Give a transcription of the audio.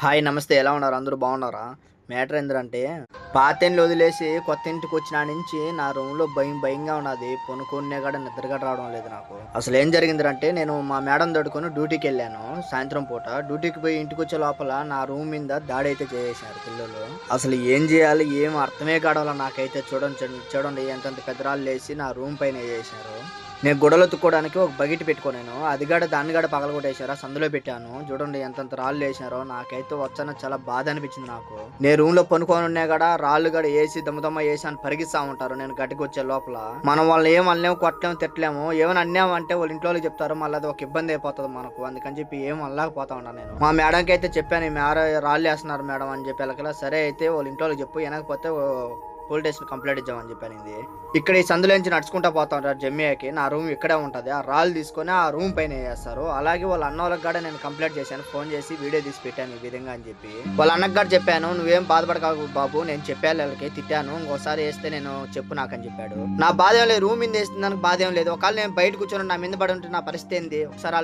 Hi నమస్తే. ఎలా ఉన్నారు? అందరూ బాగున్నారా? మ్యాటర్ ఏందిరంటే, పాతిండ్లు వదిలేసి కొత్త ఇంటికొచ్చినా నుంచి నా రూమ్‌లో భయంగా ఉన్నది. పనుకున్నా గూడా నిద్ర గూడా రావడం లేదు నాకు. అసలేం జరిగిందిరంటే, నేను మా మేడమ్ తోడుకొని డ్యూటీకెళ్ళాను సాయంత్రం పూట. డ్యూటీకి పోయి ఇంటికొచ్చే లోపల నా రూమ్ మీద దాడైతే చేసేశారు పిల్లోలు. అసలు ఏం జేయాలి? ఏం అర్థమే కావడంలా నాకైతే. చూడండి ఎంతెంత పెద్ద రాళ్ళేసి నా రూమ్ పైన ఎసేశారు. నేను గుడ్డలుతుక్కోవడానికి ఒక బకెట్ పెట్టుకున్నాను. అది గూడా దాన్ని గూడా పగలగొట్టేశారు. ఆ సందులో పెట్టాను. చూడండి ఎంతెంత రాళ్ళేశారో. నాకైతే చాలా బాధ అనిపించింది నాకు. నేను రూమ్‌లో పనుకోనున్నా గూడా రాళ్ళు గూడా ఏసి దమ్మ ఏసి అని పరిగిస్తా ఉంటారు నేను గట్టిగొచ్చే లోపల. మనం వాళ్ళని ఏం అనలేము, కొట్టలేము, తిట్టలేము. ఏమైనా అన్నామంటే వాళ్ళ ఇంట్లోళ్ళకి చెప్తారు. మళ్ళీ అది ఒక ఇబ్బంది అయిపోతది మనకు. అందుకని చెప్పి ఏం అనలేకపోతా ఉన్నాను నేను. మా మేడంకైతే చెప్పాను, "ఈ రాళ్ళేస్తున్నారు మేడం" అని చెప్పి ఎలకలా. సరే అయితే వాళ్ళ ఇంట్లోళ్ళకి చెప్పు, ఇనకపోతే పోలీస్ స్టేషన్ కంప్లైంట్ ఇద్దామని చెప్పానింది. ఇక్కడ ఈ సందులోంచి నడుచుకుంటా పోతా ఉంటారు జమ్మియాకి. నా రూమ్ ఇక్కడే ఉంటది. ఆ రాళ్ళు తీసుకొని ఆ రూమ్ పైన ఎసేస్తారు. అలాగే వాళ్ళ అన్నోళ్ళకి గూడా నేను కంప్లెయింట్ చేశాను. ఫోన్ చేసి వీడియో తీసి పెట్టాను ఈ విధంగా అని చెప్పి. వాళ్ళ అన్నకి గూడా చెప్పాను. "నువ్వేం బాధపడకు బాబు. నేను చెప్పాను ఆళ్ళకి, తిట్టాను. ఇంకోసారి ఎస్తే నేను చెప్పు నాకని" చెప్పాడు. నా బాధేం లేదు. రూమ్ మీద ఎసిన దానికి బాధేం లేదు. ఒకవేళ నేను బయట కూర్చొని నా మీద పడి ఉంటే నా పరిస్థితి ఏంది? ఒకసారి